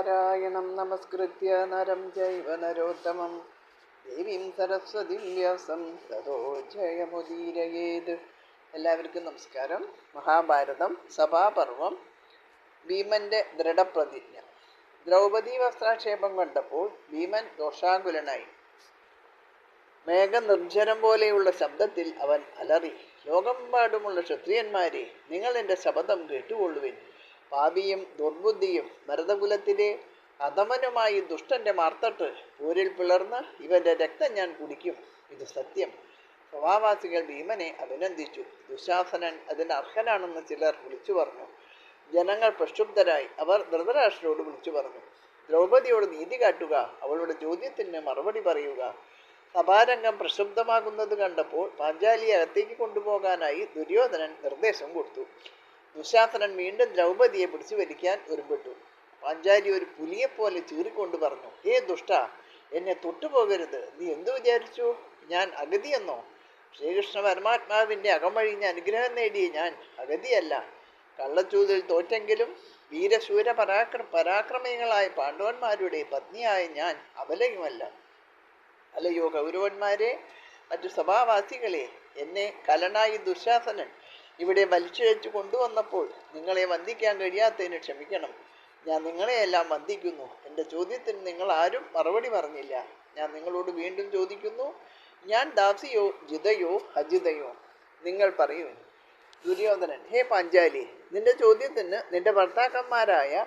നാരായണം നമസ്കൃത്യ നരം ചൈവ നരോത്തമം ദേവീം സരസ്വതി വ്യാസം തതോ ജയമുദീരയേത്. എല്ലാവർക്കും നമസ്കാരം. മഹാഭാരതം സഭാപർവം. ഭീമന്റെ ദൃഢപ്രതിജ്ഞ. ദ്രൗപദി വസ്ത്രാക്ഷേപം കണ്ടപ്പോൾ ഭീമൻ ദോഷാകുലനായി. മേഘനിർജ്ജരം പോലെയുള്ള ശബ്ദത്തിൽ അവൻ അലറി, ലോകമെമ്പാടുമുള്ള ക്ഷത്രിയന്മാരെ, നിങ്ങൾ എൻ്റെ ശബ്ദം കേട്ടുകൊള്ളുവിൻ. പാപിയും ദുർബുദ്ധിയും ഭരതകുലത്തിലെ അധമനുമായി ദുഷ്ടന്റെ മാർത്തട്ട് പോരിൽ പിളർന്ന് ഇവന്റെ രക്തം ഞാൻ കുടിക്കും. ഇത് സത്യം. സഭാവാസികൾ ഭീമനെ അഭിനന്ദിച്ചു. ദുശാസനൻ അതിന് അർഹനാണെന്ന് ചിലർ വിളിച്ചു പറഞ്ഞു. ജനങ്ങൾ പ്രക്ഷുബ്ധരായി. അവർ ധൃതരാഷ്ട്രരോട് വിളിച്ചു പറഞ്ഞു, ദ്രൗപദിയോട് നീതി കാട്ടുക, അവളുടെ ചോദ്യത്തിന് മറുപടി പറയുക. സഭാരംഗം പ്രക്ഷുബ്ധമാകുന്നത് കണ്ടപ്പോൾ പാഞ്ചാലിയെ അകത്തേക്ക് കൊണ്ടുപോകാനായി ദുര്യോധനൻ നിർദ്ദേശം കൊടുത്തു. ദുശാസനൻ വീണ്ടും ദ്രൗപദിയെ പിടിച്ചു വലിക്കാൻ ഒരുമ്പെട്ടു. പാഞ്ചാലി ഒരു പുലിയെപ്പോലെ ചീറിക്കൊണ്ട് പറഞ്ഞു, ദുഷ്ട, എന്നെ തൊട്ടുപോകരുത്. നീ എന്തു വിചാരിച്ചു? ഞാൻ അഗതിയെന്നോ? ശ്രീകൃഷ്ണ പരമാത്മാവിൻ്റെ അകമഴിഞ്ഞ അനുഗ്രഹം നേടിയ ഞാൻ അഗതിയല്ല. കള്ളച്ചൂതിൽ തോറ്റെങ്കിലും വീരശൂര പരാക്രമികളായ പാണ്ഡവന്മാരുടെ പത്നിയായ ഞാൻ അബലയുമല്ല. അല്ലയോ കൗരവന്മാരെ, മറ്റു സഭാവാസികളെ, എന്നെ കലനായി ദുശാസനൻ ഇവിടെ വലിച്ചിഴച്ചു കൊണ്ടുവന്നപ്പോൾ നിങ്ങളെ വന്ദിക്കാൻ കഴിയാത്തതിന് ക്ഷമിക്കണം. ഞാൻ നിങ്ങളെയെല്ലാം വന്ദിക്കുന്നു. എൻ്റെ ചോദ്യത്തിന് നിങ്ങൾ ആരും മറുപടി പറഞ്ഞില്ല. ഞാൻ നിങ്ങളോട് വീണ്ടും ചോദിക്കുന്നു, ഞാൻ ദാസിയോ ജിതയോ അജിതയോ? നിങ്ങൾ പറയൂ. ദുര്യോധനൻ, ഹേ പാഞ്ചാലി, നിന്റെ ചോദ്യത്തിന് നിന്റെ ഭർത്താക്കന്മാരായ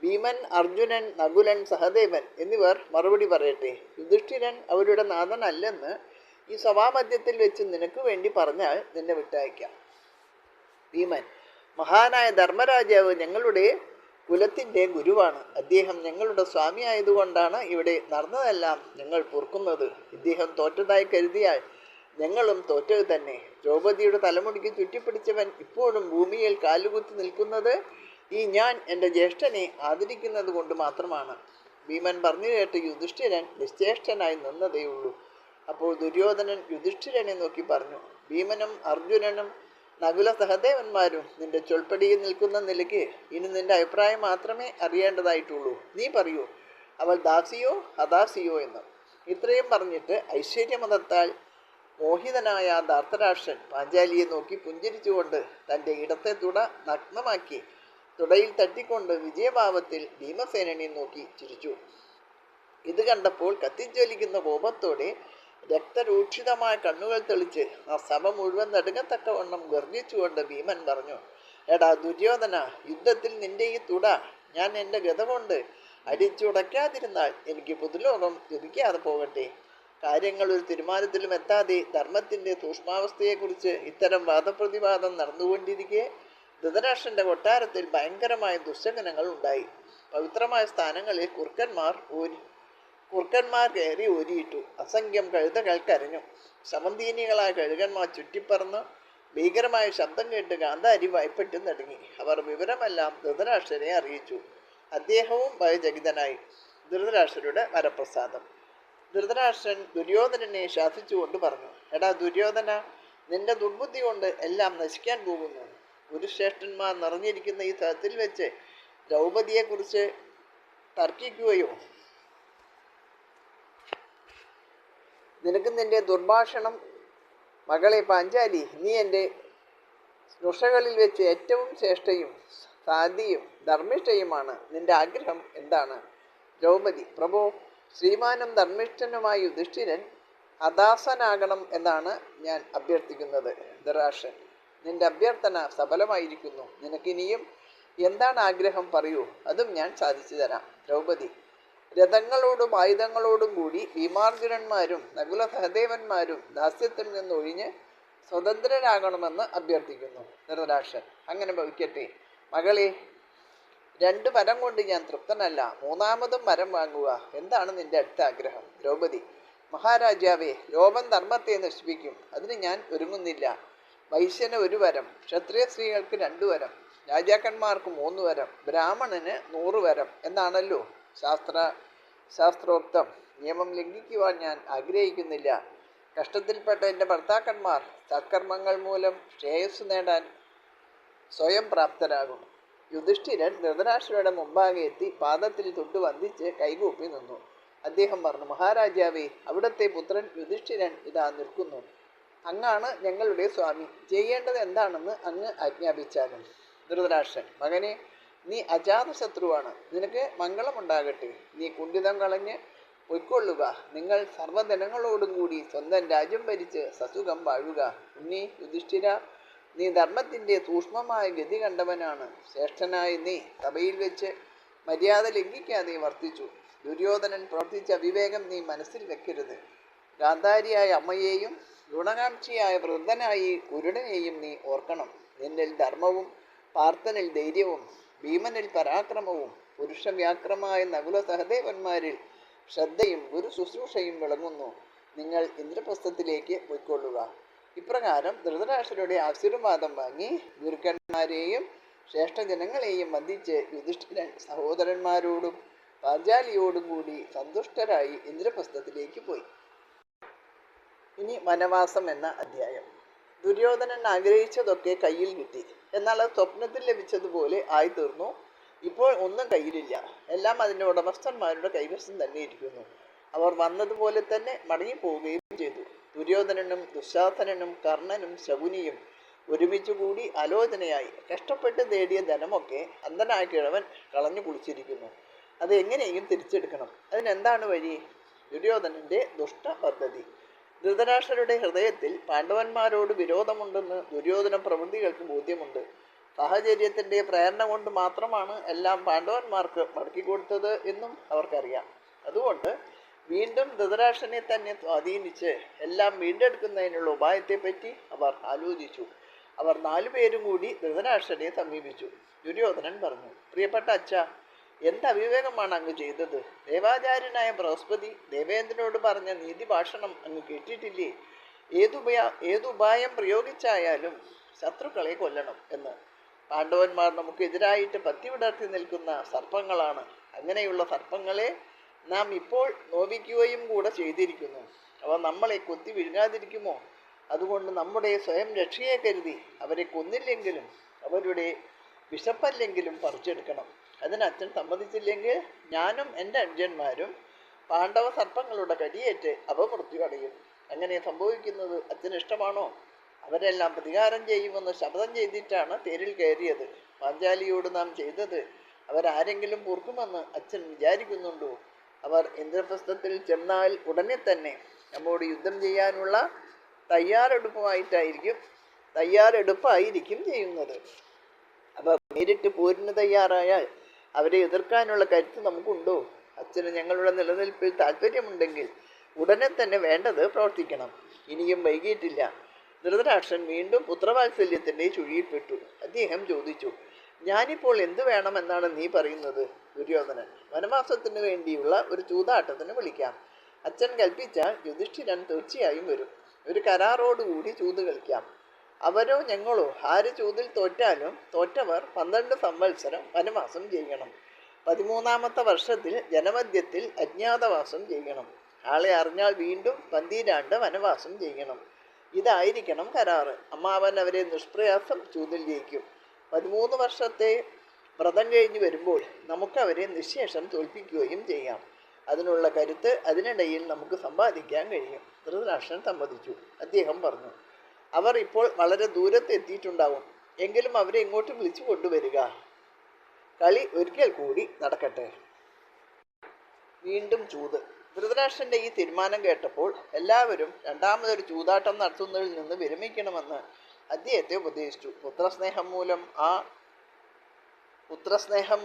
ഭീമൻ, അർജുനൻ, നകുലൻ, സഹദേവൻ എന്നിവർ മറുപടി പറയട്ടെ. യുധിഷ്ഠിരൻ അവരുടെ നാഥനല്ലെന്ന് ഈ സഭാമധ്യത്തിൽ വെച്ച് നിനക്ക് വേണ്ടി പറഞ്ഞാൽ നിന്നെ വിട്ടയക്കാം. ഭീമൻ, മഹാനായ ധർമ്മരാജാവ് ഞങ്ങളുടെ കുലത്തിൻ്റെ ഗുരുവാണ്. അദ്ദേഹം ഞങ്ങളുടെ സ്വാമി ആയതുകൊണ്ടാണ് ഇവിടെ നടന്നതെല്ലാം ഞങ്ങൾ പൊറുക്കുന്നത്. ഇദ്ദേഹം തോറ്റതായി കരുതിയാൽ ഞങ്ങളും തോറ്റത് തന്നെ. ദ്രൗപദിയുടെ തലമുടിക്ക് ചുറ്റിപ്പിടിച്ചവൻ ഇപ്പോഴും ഭൂമിയിൽ കാലുകുത്തി നിൽക്കുന്നത് ഈ ഞാൻ എൻ്റെ ജ്യേഷ്ഠനെ ആദരിക്കുന്നത് കൊണ്ട് മാത്രമാണ്. ഭീമൻ പറഞ്ഞു കേട്ട് യുധിഷ്ഠിരൻ നിശ്ചേഷ്ടനായി നിന്നതേയുള്ളൂ. അപ്പോൾ ദുര്യോധനൻ യുധിഷ്ഠിരനെ നോക്കി പറഞ്ഞു, ഭീമനും അർജുനനും നകുല സഹദേവന്മാരും നിന്റെ ചൊൽപ്പടിയിൽ നിൽക്കുന്ന നിലയ്ക്ക് ഇനി നിന്റെ അഭിപ്രായം മാത്രമേ അറിയേണ്ടതായിട്ടുള്ളൂ. നീ പറയൂ, അവൾ ദാസിയോ അദാസിയോ എന്ന്. ഇത്രയും പറഞ്ഞിട്ട് ഐശ്വര്യമതത്താൽ മോഹിതനായ ധാർത്തരാഷ്ട്രൻ പാഞ്ചാലിയെ നോക്കി പുഞ്ചിരിച്ചുകൊണ്ട് തൻ്റെ ഇടത്തെ തുട നഗ്നമാക്കി തുടയിൽ തട്ടിക്കൊണ്ട് വിജയഭാവത്തിൽ ഭീമസേനനെ നോക്കി ചിരിച്ചു. ഇത് കണ്ടപ്പോൾ കത്തിജ്വലിക്കുന്ന കോപത്തോടെ രക്തരൂക്ഷിതമായ കണ്ണുകൾ തെളിച്ച് ആ സഭ മുഴുവൻ നടുങ്ങത്തക്കവണ്ണം ഗർജിച്ചുകൊണ്ട് ഭീമൻ പറഞ്ഞു, എടാ ദുര്യോധന, യുദ്ധത്തിൽ നിന്റെ ഈ തുട ഞാൻ എൻ്റെ ഗത കൊണ്ട് അടിച്ചുടയ്ക്കാതിരുന്നാൽ എനിക്ക് പുതുലോകം ലഭിക്കാതെ പോകട്ടെ. കാര്യങ്ങൾ ഒരു തീരുമാനത്തിലും എത്താതെ ധർമ്മത്തിൻ്റെ സൂക്ഷ്മാവസ്ഥയെക്കുറിച്ച് ഇത്തരം വാദപ്രതിവാദം നടന്നുകൊണ്ടിരിക്കെ ധൃതരാഷ്ട്രൻ്റെ കൊട്ടാരത്തിൽ ഭയങ്കരമായ ദുസ്സഹനങ്ങൾ ഉണ്ടായി. പവിത്രമായ സ്ഥാനങ്ങളിൽ കുറുക്കന്മാർ കയറി ഓരിയിട്ടു. അസംഖ്യം കഴുതകൾ കരഞ്ഞു. സമന്തീനികളായ കഴുകന്മാർ ചുറ്റിപ്പറന്ന് ഭീകരമായ ശബ്ദം കേട്ട് ഗാന്ധാരി ഭയപ്പെട്ട് നടുങ്ങി. അവർ വിവരമെല്ലാം ധൃതരാഷ്ട്രനെ അറിയിച്ചു. അദ്ദേഹവും ഭയചകിതനായി. ധൃതരാഷ്ട്രരുടെ വരപ്രസാദം. ധൃതരാഷ്ട്രൻ ദുര്യോധനനെ ശാസിച്ചുകൊണ്ട് പറഞ്ഞു, എടാ ദുര്യോധന, നിന്റെ ദുർബുദ്ധി കൊണ്ട് എല്ലാം നശിക്കാൻ പോകുന്നു. ഗുരുശ്രേഷ്ഠന്മാർ നിറഞ്ഞിരിക്കുന്ന ഈ സ്ഥലത്തിൽ വെച്ച് ദ്രൗപദിയെക്കുറിച്ച് തർക്കിക്കുകയോ? നിനക്ക് നിന്റെ ദുർഭാഷണം. മകളെ പാഞ്ചാലി, നീ എൻ്റെ സ്നുഷകളിൽ വെച്ച് ഏറ്റവും ശ്രേഷ്ഠയും സാധിയും ധർമ്മിഷ്ഠയുമാണ്. നിന്റെ ആഗ്രഹം എന്താണ്? ദ്രൗപദി, പ്രഭോ, ശ്രീമാനും ധർമ്മിഷ്ഠനുമായ യുധിഷ്ഠിരൻ അദാസനാകണം എന്നാണ് ഞാൻ അഭ്യർത്ഥിക്കുന്നത്. ധൃതരാഷ്ട്രൻ, നിന്റെ അഭ്യർത്ഥന സഫലമായിരിക്കുന്നു. നിനക്കിനിയും എന്താണ് ആഗ്രഹം? പറയൂ, അതും ഞാൻ സാധിച്ചു തരാം. ദ്രൗപദി, രഥങ്ങളോടും ആയുധങ്ങളോടും കൂടി ഭീമാർജുനന്മാരും നകുല സഹദേവന്മാരും ദാസ്യത്തിൽ നിന്നൊഴിഞ്ഞ് സ്വതന്ത്രരാകണമെന്ന് അഭ്യർത്ഥിക്കുന്നു. ധൃതരാഷ്ട്രൻ, അങ്ങനെ ഭവിക്കട്ടെ. മകളെ, 2 വരം കൊണ്ട് ഞാൻ തൃപ്തനല്ല. 3ാമതും വരം വാങ്ങുക. എന്താണ് നിന്റെ അടുത്ത ആഗ്രഹം? ദ്രൗപദി, മഹാരാജാവേ, ലോകം ധർമ്മത്തെ നശിപ്പിക്കും. അതിന് ഞാൻ ഒരുങ്ങുന്നില്ല. വൈശ്യന് 1 വരം, ക്ഷത്രിയ സ്ത്രീകൾക്ക് 2 വരം, രാജാക്കന്മാർക്ക് 3 വരം, ബ്രാഹ്മണന് 100 വരം എന്നാണല്ലോ ശാസ്ത്രോക്തം. നിയമം ലംഘിക്കുവാൻ ഞാൻ ആഗ്രഹിക്കുന്നില്ല. കഷ്ടത്തിൽപ്പെട്ട എൻ്റെ ഭർത്താക്കന്മാർ സത്കർമ്മങ്ങൾ മൂലം ശ്രേയസ് നേടാൻ സ്വയം പ്രാപ്തരാകും. യുധിഷ്ഠിരൻ ധൃതരാഷ്ട്രയുടെ മുമ്പാകെ എത്തി പാദത്തിൽ തൊട്ട് വന്ദിച്ച് കൈകൂപ്പി നിന്നു. അദ്ദേഹം പറഞ്ഞു, മഹാരാജാവേ, അവിടുത്തെ പുത്രൻ യുധിഷ്ഠിരൻ ഇതാ നിൽക്കുന്നു. അങ്ങാണ് ഞങ്ങളുടെ സ്വാമി. ചെയ്യേണ്ടത് എന്താണെന്ന് അങ്ങ് ആജ്ഞാപിച്ചാലും. ധൃതരാഷ്ട്രൻ, മകനെ, നീ അജാതശത്രുവാണ്. നിനക്ക് മംഗളമുണ്ടാകട്ടെ. നീ കുണ്ഠിതം കളഞ്ഞ് പൊയ്ക്കൊള്ളുക. നിങ്ങൾ സർവ്വധനങ്ങളോടും കൂടി സ്വന്തം രാജ്യം ഭരിച്ച് സസുഖം വാഴുക. ഉണ്ണി യുധിഷ്ഠിര, നീ ധർമ്മത്തിൻ്റെ സൂക്ഷ്മമായ ഗതി കണ്ടവനാണ്. ശ്രേഷ്ഠനായ നീ സഭയിൽ വെച്ച് മര്യാദ ലംഘിക്കാതെ വർത്തിച്ചു. ദുര്യോധനൻ പ്രവർത്തിച്ച അവിവേകം നീ മനസ്സിൽ വെക്കരുത്. ഗാന്ധാരിയായ അമ്മയെയും ഗുണകാംക്ഷിയായ വൃദ്ധനായി കുരുടനെയും നീ ഓർക്കണം. നിന്നിൽ ധർമ്മവും പാർത്ഥനിൽ ധൈര്യവും ഭീമനിൽ പരാക്രമവും പുരുഷവ്യാക്രമായ നകുല സഹദേവന്മാരിൽ ശ്രദ്ധയും ഗുരു ശുശ്രൂഷയും വിളങ്ങുന്നു. നിങ്ങൾ ഇന്ദ്രപ്രസ്ഥത്തിലേക്ക് പൊയ്ക്കൊള്ളുക. ഇപ്രകാരം ധൃതരാഷ്ട്രരുടെ ആശീർവാദം വാങ്ങി ഗുരുക്കന്മാരെയും ശ്രേഷ്ഠജനങ്ങളെയും വന്ദിച്ച് യുധിഷ്ഠിരൻ സഹോദരന്മാരോടും പാഞ്ചാലിയോടും കൂടി സന്തുഷ്ടരായി ഇന്ദ്രപ്രസ്ഥത്തിലേക്ക് പോയി. ഇനി വനവാസം എന്ന അധ്യായം. ദുര്യോധനൻ ആഗ്രഹിച്ചതൊക്കെ കയ്യിൽ കിട്ടി. എന്നാൽ അത് സ്വപ്നത്തിൽ ലഭിച്ചതുപോലെ ആയിത്തീർന്നു. ഇപ്പോൾ ഒന്നും കയ്യിലില്ല. എല്ലാം അതിൻ്റെ ഉടമസ്ഥന്മാരുടെ കൈവശം തന്നെ ഇരിക്കുന്നു. അവർ വന്നതുപോലെ തന്നെ മടങ്ങിപ്പോവുകയും ചെയ്തു. ദുര്യോധനനും ദുശാസനനും കർണനും ശകുനിയും ഒരുമിച്ചു കൂടി ആലോചനയായി. കഷ്ടപ്പെട്ട് നേടിയ ധനമൊക്കെ അന്ധനായ കിഴവൻ കളഞ്ഞു കുളിച്ചിരിക്കുന്നു. അത് എങ്ങനെയും തിരിച്ചെടുക്കണം. അതിനെന്താണ് വഴി? ദുര്യോധനൻ്റെ ദുഷ്ട പദ്ധതി. ധൃതരാഷ്ട്രരുടെ ഹൃദയത്തിൽ പാണ്ഡവന്മാരോട് വിരോധമുണ്ടെന്ന് ദുര്യോധന പ്രവൃത്തികൾക്ക് ബോധ്യമുണ്ട്. സാഹചര്യത്തിൻ്റെ പ്രേരണ കൊണ്ട് മാത്രമാണ് എല്ലാം പാണ്ഡവന്മാർക്ക് മടക്കിക്കൊടുത്തത് എന്നും അവർക്കറിയാം. അതുകൊണ്ട് വീണ്ടും ധൃതരാഷ്ട്രനെ തന്നെ സ്വാധീനിച്ച് എല്ലാം വീണ്ടെടുക്കുന്നതിനുള്ള ഉപായത്തെപ്പറ്റി അവർ ആലോചിച്ചു. അവർ 4 പേരും കൂടി ധൃതരാഷ്ട്രനെ സമീപിച്ചു. ദുര്യോധനൻ പറഞ്ഞു, പ്രിയപ്പെട്ട അച്ഛ, എന്ത് അവിവേകമാണ് അങ്ങ് ചെയ്തത്? ദേവാചാര്യനായ ബൃഹസ്പതി ദേവേന്ദ്രനോട് പറഞ്ഞ നീതിഭാഷണം അങ്ങ് കേട്ടിട്ടില്ലേ? ഏതുപായം പ്രയോഗിച്ചായാലും ശത്രുക്കളെ കൊല്ലണം എന്ന്. പാണ്ഡവന്മാർ നമുക്കെതിരായിട്ട് പത്തി വിടർത്തി നിൽക്കുന്ന സർപ്പങ്ങളാണ്. അങ്ങനെയുള്ള സർപ്പങ്ങളെ നാം ഇപ്പോൾ നോവിക്കുകയും കൂടെ ചെയ്തിരിക്കുന്നു. അവ നമ്മളെ കൊത്തി വിഴുങ്ങാതിരിക്കുമോ? അതുകൊണ്ട് നമ്മുടെ സ്വയം രക്ഷയെ കരുതി അവരെ കൊന്നില്ലെങ്കിലും അവരുടെ വിശപ്പല്ലെങ്കിലും പറിച്ചെടുക്കണം. അതിന് അച്ഛൻ സമ്മതിച്ചില്ലെങ്കിൽ ഞാനും എൻ്റെ അനുജന്മാരും പാണ്ഡവ സർപ്പങ്ങളുടെ കടിയേറ്റ് അപമൃത്യു അടയും. അങ്ങനെ സംഭവിക്കുന്നത് അച്ഛന് ഇഷ്ടമാണോ? അവരെല്ലാം പ്രതികാരം ചെയ്യുമെന്ന് ശപഥം ചെയ്തിട്ടാണ് തേരിൽ കയറിയത്. പാഞ്ചാലിയോട് നാം ചെയ്തത് അവരാരെങ്കിലും പൊറുക്കുമെന്ന് അച്ഛൻ വിചാരിക്കുന്നുണ്ടോ? അവർ ഇന്ദ്രപ്രസ്ഥത്തിൽ ചെന്നാൽ ഉടനെ തന്നെ നമ്മോട് യുദ്ധം ചെയ്യാനുള്ള തയ്യാറെടുപ്പായിരിക്കും ചെയ്യുന്നത്. അവർ നേരിട്ട് പോരിന് തയ്യാറായാൽ അവരെ എതിർക്കാനുള്ള കരുത്ത് നമുക്കുണ്ടോ? അച്ഛന് ഞങ്ങളുടെ നിലനിൽപ്പിൽ താല്പര്യമുണ്ടെങ്കിൽ ഉടനെ തന്നെ വേണ്ടത് പ്രവർത്തിക്കണം. ഇനിയും വൈകിയിട്ടില്ല. ധൃതരാഷ്ട്രൻ വീണ്ടും പുത്രവാത്സല്യത്തിൻ്റെ ചുഴിയിൽപ്പെട്ടു. അദ്ദേഹം ചോദിച്ചു, ഞാനിപ്പോൾ എന്തു വേണമെന്നാണ് നീ പറയുന്നത്? ദുര്യോധനൻ, വനവാസത്തിന് വേണ്ടിയുള്ള ഒരു ചൂതാട്ടത്തിന് വിളിക്കാം. അച്ഛൻ കൽപ്പിച്ചാൽ യുധിഷ്ഠിരൻ തീർച്ചയായും വരും. ഒരു കരാറോടുകൂടി ചൂത് കളിക്കാം. അവരോ ഞങ്ങളോ ആര് ചൂതിൽ തോറ്റാലും തോറ്റവർ 12 സംവത്സരം വനവാസം ചെയ്യണം. 13ാമത്തെ വർഷത്തിൽ ജനമധ്യത്തിൽ അജ്ഞാതവാസം ചെയ്യണം. ആളെ അറിഞ്ഞാൽ വീണ്ടും 12 വനവാസം ചെയ്യണം. ഇതായിരിക്കണം കരാറ്. അമ്മാവൻ അവരെ നിഷ്പ്രയാസം ചൂതിൽ ജയിക്കും. 13 വർഷത്തെ വ്രതം കഴിഞ്ഞ് വരുമ്പോൾ നമുക്കവരെ നിശ്ശേഷം തോൽപ്പിക്കുകയും ചെയ്യാം. അതിനുള്ള കരുത്ത് അതിനിടയിൽ നമുക്ക് സമ്പാദിക്കാൻ കഴിയും. ധൃതരാഷ്ട്രൻ സമ്മതിച്ചു. അദ്ദേഹം പറഞ്ഞു, അവർ ഇപ്പോൾ വളരെ ദൂരത്ത് എത്തിയിട്ടുണ്ടാവും. എങ്കിലും അവരെ ഇങ്ങോട്ട് വിളിച്ചു കൊണ്ടുവരിക. കളി ഒരിക്കൽ കൂടി നടക്കട്ടെ. വീണ്ടും ചൂത്. ധൃതരാഷ്ട്രൻ്റെ ഈ തീരുമാനം കേട്ടപ്പോൾ എല്ലാവരും രണ്ടാമതൊരു ചൂതാട്ടം നടത്തുന്നതിൽ നിന്ന് വിരമിക്കണമെന്ന് അദ്ദേഹത്തെ ഉപദേശിച്ചു. പുത്രസ്നേഹം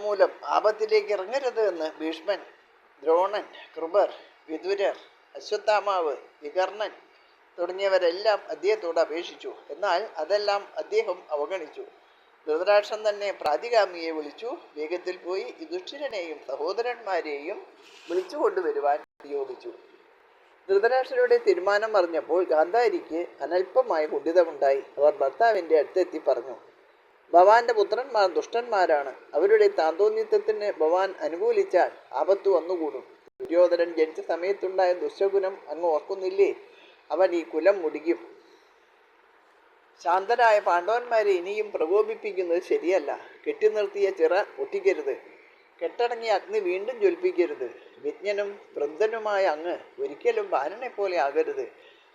മൂലം ആപത്തിലേക്ക് ഇറങ്ങരുത് എന്ന് ഭീഷ്മൻ, ദ്രോണൻ, കൃപർ, വിദുരർ, അശ്വത്ഥാമാവ്, വികർണൻ തുടങ്ങിയവരെല്ലാം അദ്ദേഹത്തോട് അപേക്ഷിച്ചു. എന്നാൽ അതെല്ലാം അദ്ദേഹം അവഗണിച്ചു. ധൃതരാഷ്ട്രൻ തന്നെ പ്രാതികാമിയെ വിളിച്ചു വേഗത്തിൽ പോയി യുധിഷ്ഠിരനെയും സഹോദരന്മാരെയും വിളിച്ചു കൊണ്ടുവരുവാൻ നിയോഗിച്ചു. ധൃതരാഷ്ട്രരുടെ തീരുമാനം അറിഞ്ഞപ്പോൾ ഗാന്ധാരിക്ക് അനൽപമായ കുണ്ഠിതമുണ്ടായി. അവർ ഭർത്താവിൻ്റെ അടുത്തെത്തി പറഞ്ഞു, ഭവാന്റെ പുത്രന്മാർ ദുഷ്ടന്മാരാണ്. അവരുടെ താന്തോന്യത്വത്തിന് ഭവാൻ അനുകൂലിച്ചാൽ ആപത്ത് വന്നുകൂടും. ദുര്യോധനൻ ജനിച്ച സമയത്തുണ്ടായ ദുശകുനം അങ്ങ് ഓർക്കുന്നില്ലേ? അവൻ ഈ കുലം മുടിക്കും. ശാന്തരായ പാണ്ഡവന്മാരെ ഇനിയും പ്രകോപിപ്പിക്കുന്നത് ശരിയല്ല. കെട്ടി നിർത്തിയ ചിറ പൊട്ടിക്കരുത്. കെട്ടടങ്ങിയ അഗ്നി വീണ്ടും ജ്വലിപ്പിക്കരുത്. വിജ്ഞനും വൃദ്ധനുമായ അങ്ങ് ഒരിക്കലും ബാലനെ പോലെ ആകരുത്.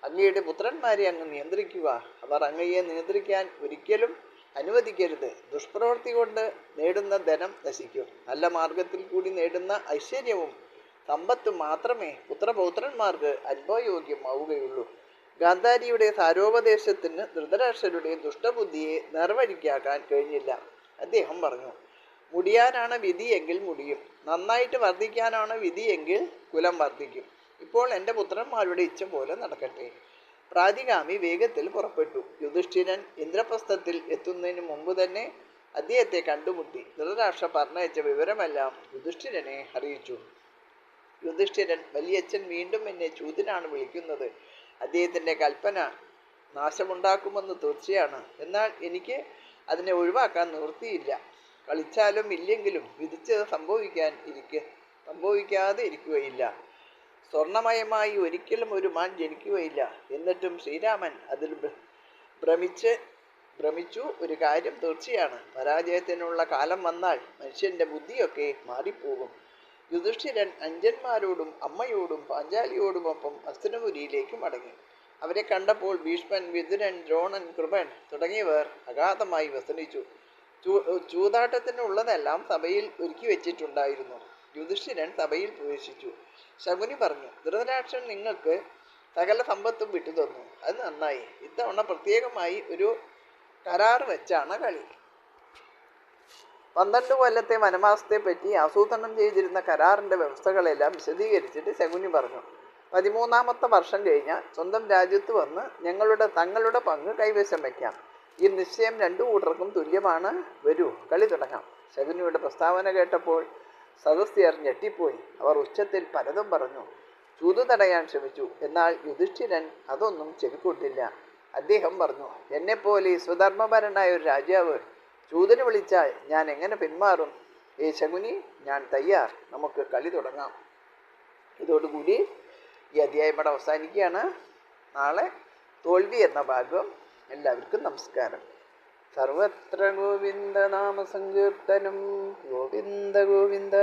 അങ്ങയുടെ പുത്രന്മാരെ അങ്ങ് നിയന്ത്രിക്കുക. അവർ അങ്ങയെ നിയന്ത്രിക്കാൻ ഒരിക്കലും അനുവദിക്കരുത്. ദുഷ്പ്രവൃത്തി കൊണ്ട് നേടുന്ന ധനം നശിക്കും. നല്ല മാർഗത്തിൽ കൂടി നേടുന്ന ഐശ്വര്യവും സമ്പത്തും മാത്രമേ പുത്രപൗത്രന്മാർക്ക് അനുഭവയോഗ്യമാവുകയുള്ളൂ. ഗാന്ധാരിയുടെ സാരോപദേശത്തിന് ധൃതരാഷ്ട്രരുടെ ദുഷ്ടബുദ്ധിയെ നേർവഴിക്കാക്കാൻ കഴിഞ്ഞില്ല. അദ്ദേഹം പറഞ്ഞു, മുടിയാനാണ് വിധിയെങ്കിൽ മുടിയും, നന്നായിട്ട് വർദ്ധിക്കാനാണ് വിധിയെങ്കിൽ കുലം വർദ്ധിക്കും. ഇപ്പോൾ എൻ്റെ പുത്രന്മാരുടെ ഇച്ഛ പോലെ നടക്കട്ടെ. പ്രാതിഗാമി വേഗത്തിൽ പുറപ്പെട്ടു. യുധിഷ്ഠിരൻ ഇന്ദ്രപ്രസ്ഥത്തിൽ എത്തുന്നതിന് മുമ്പ് തന്നെ അദ്ദേഹത്തെ കണ്ടുമുട്ടി. ധൃതരാഷ്ട്ര പറഞ്ഞയച്ച വിവരമെല്ലാം യുധിഷ്ഠിരനെ അറിയിച്ചു. യുധിഷ്ഠിരൻ, വലിയച്ഛൻ വീണ്ടും എന്നെ ചൂതിനാണ് വിളിക്കുന്നത്. അദ്ദേഹത്തിൻ്റെ കൽപ്പന നാശമുണ്ടാക്കുമെന്ന് തീർച്ചയാണ്. എന്നാൽ എനിക്ക് അതിനെ ഒഴിവാക്കാൻ നിവൃത്തിയില്ല. കളിച്ചാലും ഇല്ലെങ്കിലും വിധിച്ചത് സംഭവിക്കാതെ ഇരിക്കുകയില്ല. സ്വർണമയമായി ഒരിക്കലും ഒരു മാൻ ജനിക്കുകയില്ല. എന്നിട്ടും ശ്രീരാമൻ അതിൽ ഭ്രമിച്ചു. ഒരു കാര്യം തീർച്ചയാണ്, പരാജയത്തിനുള്ള കാലം വന്നാൽ മനുഷ്യൻ്റെ ബുദ്ധിയൊക്കെ മാറിപ്പോകും. യുധിഷ്ഠിരൻ അഞ്ജന്മാരോടും അമ്മയോടും പാഞ്ചാലിയോടുമൊപ്പം ഹസ്തിനപുരിയിലേക്ക് മടങ്ങി. അവരെ കണ്ടപ്പോൾ ഭീഷ്മൻ, വിതുരൻ, ദ്രോണൻ, കൃപൻ തുടങ്ങിയവർ അഗാധമായി വ്യസനിച്ചു. ചൂതാട്ടത്തിനുള്ളതെല്ലാം സഭയിൽ ഒരുക്കി വെച്ചിട്ടുണ്ടായിരുന്നു. യുധിഷ്ഠിരൻ സഭയിൽ പ്രവേശിച്ചു. ശകുനി പറഞ്ഞു, ധൃതരാഷ്ട്രൻ നിങ്ങൾക്ക് സകല സമ്പത്തും വിട്ടുതന്നു. അത് നന്നായി. ഇത്തവണ പ്രത്യേകമായി ഒരു കരാർ വെച്ചാണ് കളി. 12 കൊല്ലത്തെ വനവാസത്തെ പറ്റി ആസൂത്രണം ചെയ്തിരുന്ന കരാറിൻ്റെ വ്യവസ്ഥകളെല്ലാം വിശദീകരിച്ചിട്ട് ശകുനി പറഞ്ഞു, 13ാമത്തെ വർഷം കഴിഞ്ഞാൽ സ്വന്തം രാജ്യത്ത് വന്ന് തങ്ങളുടെ പങ്ക് കൈവശം വയ്ക്കാം. ഈ നിശ്ചയം 2 കൂട്ടർക്കും തുല്യമാണ്. വരൂ, കളി തുടങ്ങാം. ശകുനിയുടെ പ്രസ്താവന കേട്ടപ്പോൾ സദസ്യർ ഞെട്ടിപ്പോയി. അവർ ഉച്ചത്തിൽ പലതും പറഞ്ഞു. ചൂതു തടയാൻ ശ്രമിച്ചു. എന്നാൽ യുധിഷ്ഠിരൻ അതൊന്നും ചെവിക്കൊണ്ടില്ല. അദ്ദേഹം പറഞ്ഞു, എന്നെപ്പോലെ സ്വധർമ്മപരനായ ഒരു രാജാവ് ചൂതിന് വിളിച്ചാൽ ഞാൻ എങ്ങനെ പിന്മാറും? ശകുനി, ഞാൻ തയ്യാർ. നമുക്ക് കളി തുടങ്ങാം. ഇതോടുകൂടി ഈ അധ്യായം ഇവിടെ അവസാനിക്കുകയാണ്. നാളെ തോൽവി എന്ന ഭാഗം. എല്ലാവർക്കും നമസ്കാരം. സർവത്ര ഗോവിന്ദ നാമ സങ്കീർത്തനം. ഗോവിന്ദ ഗോവിന്ദ.